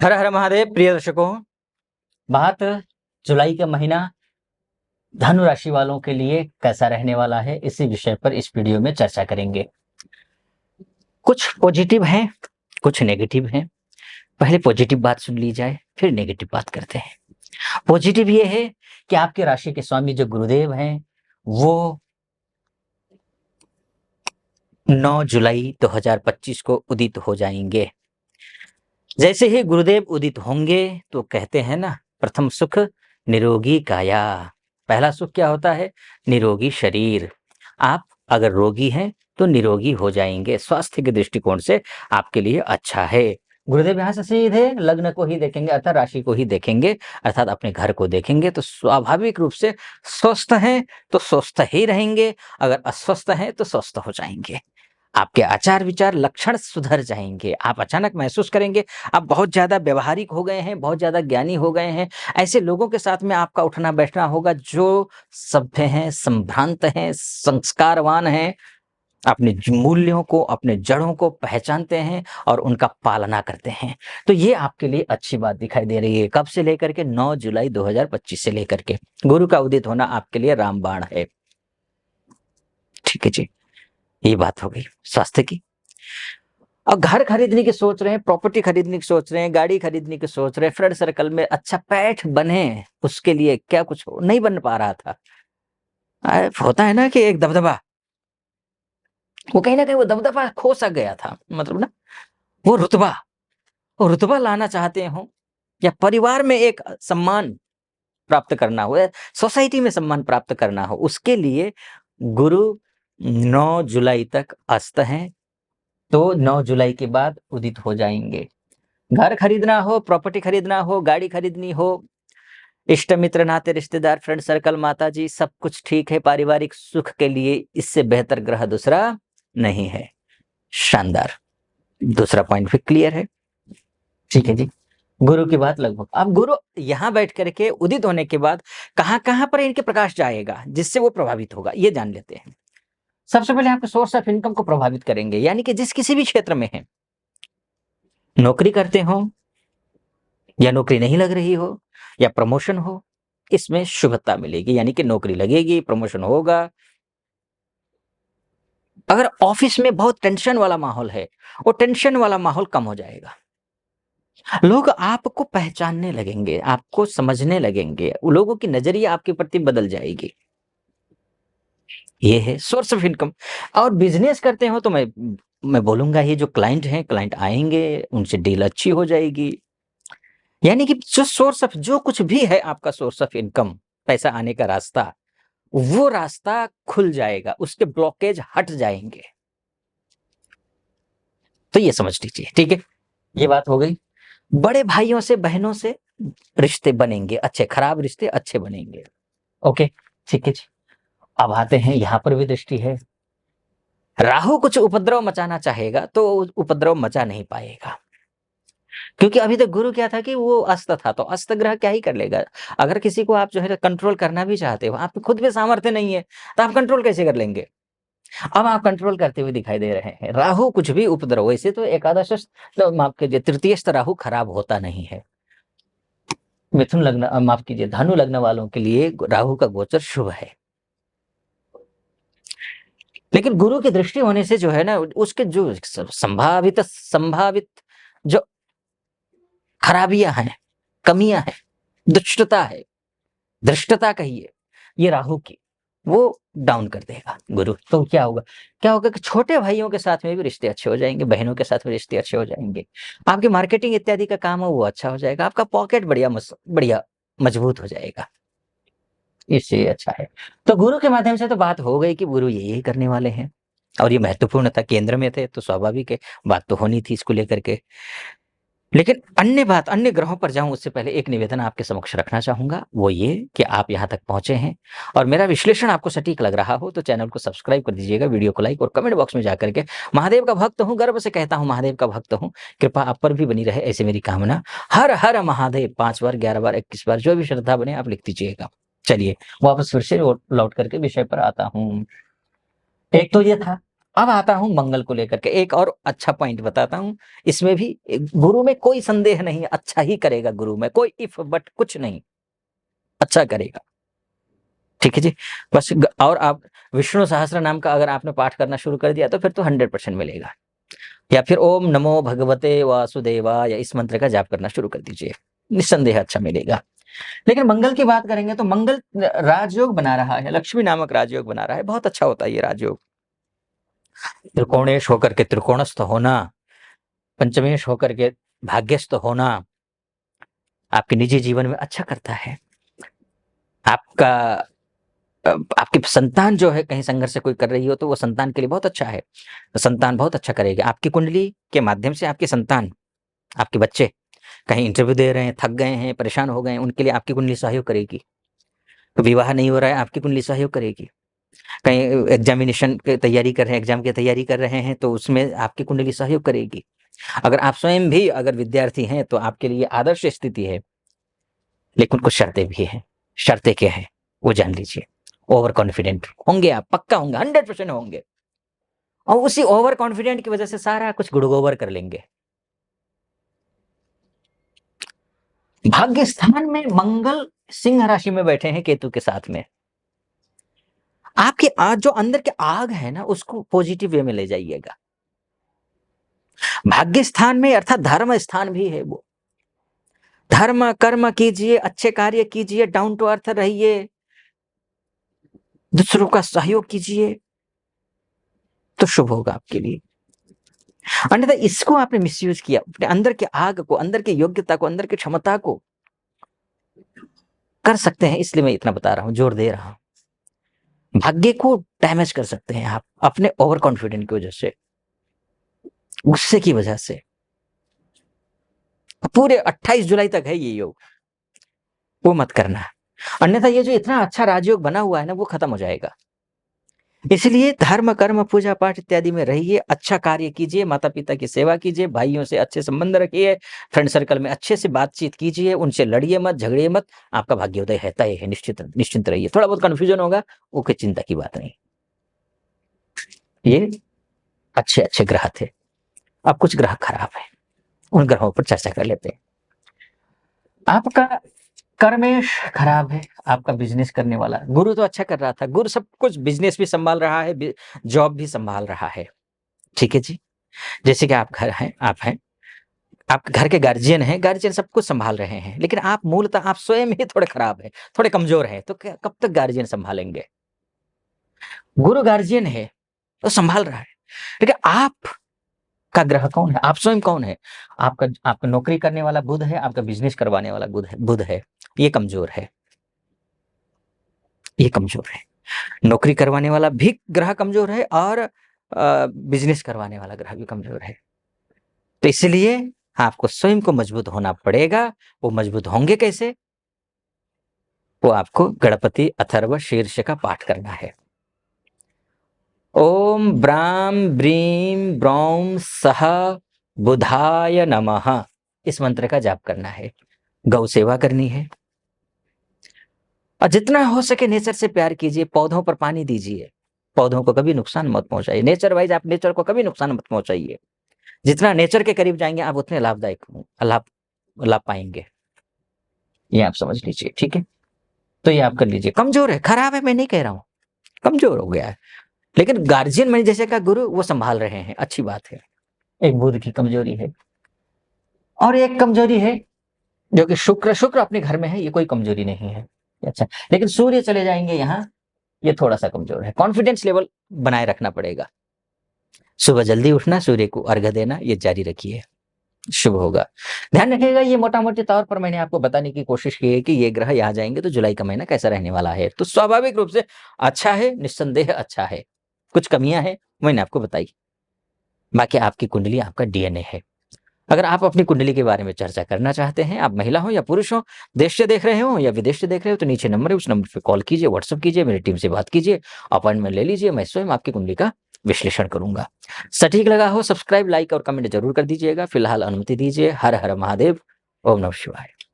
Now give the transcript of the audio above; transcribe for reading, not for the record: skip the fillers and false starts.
हर हर महादेव। प्रिय दर्शकों, बात जुलाई का महीना धनु राशि वालों के लिए कैसा रहने वाला है, इसी विषय पर इस वीडियो में चर्चा करेंगे। कुछ पॉजिटिव हैं, कुछ नेगेटिव हैं। पहले पॉजिटिव बात सुन ली जाए, फिर नेगेटिव बात करते हैं। पॉजिटिव ये है कि आपके राशि के स्वामी जो गुरुदेव हैं, वो 9 जुलाई 2025 को उदित हो जाएंगे। जैसे ही गुरुदेव उदित होंगे तो कहते हैं ना, प्रथम सुख निरोगी काया। पहला सुख क्या होता है? निरोगी शरीर। आप अगर रोगी हैं तो निरोगी हो जाएंगे। स्वास्थ्य के दृष्टिकोण से आपके लिए अच्छा है। गुरुदेव यहाँ से सीधे लग्न को ही देखेंगे, अर्थात राशि को ही देखेंगे, अर्थात अपने घर को देखेंगे, तो स्वाभाविक रूप से स्वस्थ हैं तो स्वस्थ ही रहेंगे, अगर अस्वस्थ हैं तो स्वस्थ हो जाएंगे। आपके आचार विचार लक्षण सुधर जाएंगे। आप अचानक महसूस करेंगे आप बहुत ज्यादा व्यवहारिक हो गए हैं, बहुत ज्यादा ज्ञानी हो गए हैं। ऐसे लोगों के साथ में आपका उठना बैठना होगा जो सभ्य हैं, संभ्रांत हैं, संस्कारवान हैं, अपने मूल्यों को, अपने जड़ों को पहचानते हैं और उनका पालना करते हैं। तो ये आपके लिए अच्छी बात दिखाई दे रही है। कब से लेकर के? 9 जुलाई 2025 से लेकर के गुरु का उदित होना आपके लिए रामबाण है। ठीक है जी, ये बात हो गई स्वास्थ्य की। और घर खरीदने की सोच रहे हैं, प्रॉपर्टी खरीदने की सोच रहे हैं, गाड़ी खरीदने की सोच रहे हैं, फ्रेंड सर्कल में अच्छा पैठ बने, उसके लिए क्या कुछ नहीं बन पा रहा था। होता है ना कि एक दबदबा, वो कहीं ना कहीं वो दबदबा खो सा गया था, मतलब ना वो रुतबा लाना चाहते हो, या परिवार में एक सम्मान प्राप्त करना हो, या सोसाइटी में सम्मान प्राप्त करना हो, उसके लिए गुरु 9 जुलाई तक अस्त हैं। तो 9 जुलाई के बाद उदित हो जाएंगे। घर खरीदना हो, प्रॉपर्टी खरीदना हो, गाड़ी खरीदनी हो, इष्ट मित्र नाते रिश्तेदार फ्रेंड सर्कल माता जी, सब कुछ ठीक है। पारिवारिक सुख के लिए इससे बेहतर ग्रह दूसरा नहीं है। शानदार। दूसरा पॉइंट भी क्लियर है। ठीक है जी। गुरु की बात लगभग, अब गुरु यहां बैठ करके उदित होने के बाद कहां कहां पर इनके प्रकाश जाएगा जिससे वो प्रभावित होगा, ये जान लेते हैं। सबसे पहले आपके सोर्स ऑफ इनकम को प्रभावित करेंगे, यानी कि जिस किसी भी क्षेत्र में है, नौकरी करते हो या नौकरी नहीं लग रही हो या प्रमोशन हो, इसमें शुभता मिलेगी, यानी कि नौकरी लगेगी, प्रमोशन होगा। अगर ऑफिस में बहुत टेंशन वाला माहौल है, वो टेंशन वाला माहौल कम हो जाएगा। लोग आपको पहचानने लगेंगे, आपको समझने लगेंगे, लोगों की नजरिया आपके प्रति बदल जाएगी। ये है सोर्स ऑफ इनकम। और बिजनेस करते हो तो मैं बोलूंगा, ये जो क्लाइंट हैं, क्लाइंट आएंगे, उनसे डील अच्छी हो जाएगी। यानी कि जो सोर्स ऑफ, जो कुछ भी है आपका सोर्स ऑफ इनकम, पैसा आने का रास्ता, वो रास्ता खुल जाएगा, उसके ब्लॉकेज हट जाएंगे। तो ये समझ लीजिए। ठीक है, ये बात हो गई। बड़े भाइयों से, बहनों से रिश्ते बनेंगे अच्छे, खराब रिश्ते अच्छे बनेंगे। ओके, ठीक है जी। अब आते हैं, यहां पर भी दृष्टि है। राहु कुछ उपद्रव मचाना चाहेगा तो उपद्रव मचा नहीं पाएगा, क्योंकि अभी तक गुरु क्या था कि वो अस्त था, तो अस्त ग्रह क्या ही कर लेगा। अगर किसी को आप जो है कंट्रोल करना भी चाहते हो, आप खुद में सामर्थ्य नहीं है, तो आप कंट्रोल कैसे कर लेंगे? अब आप कंट्रोल करते हुए दिखाई दे रहे हैं। राहु कुछ भी उपद्रव, वैसे तो एकादश, तो माफ कीजिए, तृतीयस्थ राहु खराब होता नहीं है। मिथुन लग्न, माफ कीजिए, धनु लग्न वालों के लिए राहु का गोचर शुभ है। लेकिन गुरु की दृष्टि होने से जो है ना, उसके जो संभावित संभावित जो खराबियां हैं, कमियां हैं, दुष्टता है, धृष्टता कहिए, ये राहु की, वो डाउन कर देगा गुरु। तो क्या होगा? क्या होगा कि छोटे भाइयों के साथ में भी रिश्ते अच्छे हो जाएंगे, बहनों के साथ भी रिश्ते अच्छे हो जाएंगे। आपकी मार्केटिंग इत्यादि का काम है वो अच्छा हो जाएगा, आपका पॉकेट बढ़िया मजबूत हो जाएगा। इससे अच्छा है। तो गुरु के माध्यम से तो बात हो गई कि गुरु यही करने वाले हैं, और ये महत्वपूर्ण था, केंद्र में थे, तो स्वाभाविक है, बात तो होनी थी इसको लेकर के। लेकिन अन्य बात, अन्य ग्रहों पर जाऊं उससे पहले एक निवेदन आपके समक्ष रखना चाहूंगा, वो ये कि आप यहां तक पहुंचे हैं और मेरा विश्लेषण आपको सटीक लग रहा हो तो चैनल को सब्सक्राइब कर दीजिएगा, वीडियो को लाइक, और कमेंट बॉक्स में जाकर के महादेव का भक्त हूं, गर्व से कहता हूं महादेव का भक्त हूं, कृपा आप पर भी बनी रहे, ऐसे मेरी कामना। हर हर महादेव 5 बार, 11 बार, 21 बार, जो भी श्रद्धा बने आप लिख दीजिएगा। चलिए वापस फिर से लौट करके विषय पर आता हूं। एक तो ये था अब आता हूं मंगल को लेकर के, एक और अच्छा पॉइंट बताता हूं। इसमें भी गुरु में कोई संदेह नहीं है, अच्छा ही करेगा गुरु में, कोई इफ बट कुछ नहीं, अच्छा करेगा। ठीक है जी। बस और आप विष्णु सहस्त्र नाम का अगर आपने पाठ करना शुरू कर दिया तो फिर तो 100% मिलेगा। या फिर ओम नमो भगवते वासुदेवाय, इस मंत्र का जाप करना शुरू कर दीजिए, निस्संदेह अच्छा मिलेगा। लेकिन मंगल की बात करेंगे तो मंगल राजयोग बना रहा है, लक्ष्मी नामक राजयोग बना रहा है, बहुत अच्छा होता है ये राजयोग। त्रिकोणेश होकर के त्रिकोणस्थ होना, पंचमेश होकर के भाग्यस्थ होना, आपके निजी जीवन में अच्छा करता है। आपका आपकी संतान जो है कहीं संघर्ष से कोई कर रही हो तो वो संतान के लिए बहुत अच्छा है, संतान बहुत अच्छा करेगा। आपकी कुंडली के माध्यम से आपकी संतान, आपके बच्चे कहीं इंटरव्यू दे रहे हैं, थक गए हैं, परेशान हो गए हैं, उनके लिए आपकी कुंडली सहयोग करेगी। विवाह नहीं हो रहा है, आपकी कुंडली सहयोग करेगी। कहीं एग्जामिनेशन की तैयारी कर रहे हैं, एग्जाम की तैयारी कर रहे हैं तो उसमें आपकी कुंडली सहयोग करेगी। अगर आप स्वयं भी अगर विद्यार्थी हैं तो आपके लिए आदर्श स्थिति है, लेकिन कुछ शर्तें भी हैं। शर्तें क्या है वो जान लीजिए। ओवर कॉन्फिडेंट होंगे आप, पक्का होंगे, 100% होंगे, और उसी ओवर कॉन्फिडेंट की वजह से सारा कुछ गुड़गोबर कर लेंगे। भाग्य स्थान में मंगल सिंह राशि में बैठे हैं केतु के साथ में। आपके जो अंदर के आग है ना उसको पॉजिटिव वे में ले जाइएगा। भाग्य स्थान में अर्थात धर्म स्थान भी है वो। धर्म कर्म कीजिए, अच्छे कार्य कीजिए, डाउन टू अर्थ रहिए, दूसरों का सहयोग कीजिए तो शुभ होगा आपके लिए। अन्यथा इसको आपने मिसयूज किया, अपने अंदर के आग को, अंदर की योग्यता को, अंदर की क्षमता को कर सकते हैं। इसलिए मैं इतना बता रहा हूं, जोर दे रहा हूं। भाग्य को डैमेज कर सकते हैं आप अपने ओवर कॉन्फिडेंट की वजह से, गुस्से की वजह से। पूरे 28 जुलाई तक है ये योग, वो मत करना। अन्यथा ये जो इतना अच्छा राजयोग बना हुआ है ना वो खत्म हो जाएगा। इसलिए धर्म कर्म पूजा पाठ इत्यादि में रहिए, अच्छा कार्य कीजिए, माता पिता की सेवा कीजिए, भाइयों से अच्छे संबंध रखिए, फ्रेंड सर्कल में अच्छे से बातचीत कीजिए, उनसे लड़िए मत, झगड़िए मत। आपका भाग्योदय है, तय है, निश्चिंत रहिए। थोड़ा बहुत कंफ्यूजन होगा, वो कोई चिंता की बात नहीं। ये अच्छे अच्छे ग्रह थे। अब कुछ ग्रह खराब है, उन ग्रहों पर चर्चा कर लेते हैं। आपका कर्मेश खराब है, आपका बिजनेस करने वाला। गुरु तो अच्छा कर रहा था, गुरु सब कुछ बिजनेस भी संभाल रहा है, जॉब भी संभाल रहा है। ठीक है जी। जैसे कि आप घर हैं, आप हैं, आप घर के गार्जियन हैं, गार्जियन सब कुछ संभाल रहे हैं, लेकिन आप मूलतः आप स्वयं ही थोड़े खराब हैं, थोड़े कमजोर हैं, तो कब तक गार्जियन संभालेंगे? गुरु गार्जियन है तो संभाल रहा है, लेकिन आप का ग्रह कौन है? आप स्वयं कौन है? आपका नौकरी करने वाला बुध है, आपका बिजनेस करवाने वाला बुध है। ये कमजोर है, ये कमजोर है। नौकरी करवाने वाला भी ग्रह कमजोर है और बिजनेस करवाने वाला ग्रह भी कमजोर है। तो इसलिए आपको स्वयं को मजबूत होना पड़ेगा। वो मजबूत होंगे कैसे? वो आपको गणपति अथर्व शीर्ष का पाठ करना है। ओम ब्राम ब्रीम ब्रौम सह बुधाय नमः, इस मंत्र का जाप करना है। गौ सेवा करनी है और जितना हो सके नेचर से प्यार कीजिए, पौधों पर पानी दीजिए, पौधों को कभी नुकसान मत पहुंचाइए। नेचर वाइज आप नेचर को कभी नुकसान मत पहुंचाइए। जितना नेचर के करीब जाएंगे आप उतने लाभदायक लाभ लाभ पाएंगे, ये आप समझ लीजिए। ठीक है, तो ये आप कर लीजिए। कमजोर है, खराब है मैं नहीं कह रहा हूं, कमजोर हो गया है, लेकिन गार्जियन मैंने जैसे का गुरु वो संभाल रहे हैं, अच्छी बात है। एक बुध की कमजोरी है और एक कमजोरी है जो कि शुक्र शुक्र अपने घर में है, ये कोई कमजोरी नहीं है। अच्छा, लेकिन सूर्य चले जाएंगे यहाँ, ये थोड़ा सा कमजोर है। कॉन्फिडेंस लेवल बनाए रखना पड़ेगा। सुबह जल्दी उठना, सूर्य को अर्घ्य देना, ये जारी रखिए, शुभ होगा। ध्यान रखिएगा, ये मोटा मोटे तौर पर मैंने आपको बताने की कोशिश की है कि ये ग्रह यहाँ जाएंगे तो जुलाई का महीना कैसा रहने वाला है। तो स्वाभाविक रूप से अच्छा है, निस्संदेह अच्छा है। कुछ कमियां हैं मैंने आपको बताई, बाकी आपकी कुंडली, आपका डीएनए है। अगर आप अपनी कुंडली के बारे में चर्चा करना चाहते हैं, आप महिला हो या पुरुष हो, देश से देख रहे हो या विदेश से देख रहे हो, तो नीचे नंबर है, उस नंबर पे कॉल कीजिए, व्हाट्सएप कीजिए, मेरी टीम से बात कीजिए, अपॉइंटमेंट ले लीजिए, मैं स्वयं आपकी कुंडली का विश्लेषण करूंगा। सटीक लगा हो सब्सक्राइब, लाइक और कमेंट जरूर कर दीजिएगा। फिलहाल अनुमति दीजिए। हर हर महादेव, ओम नमः शिवाय।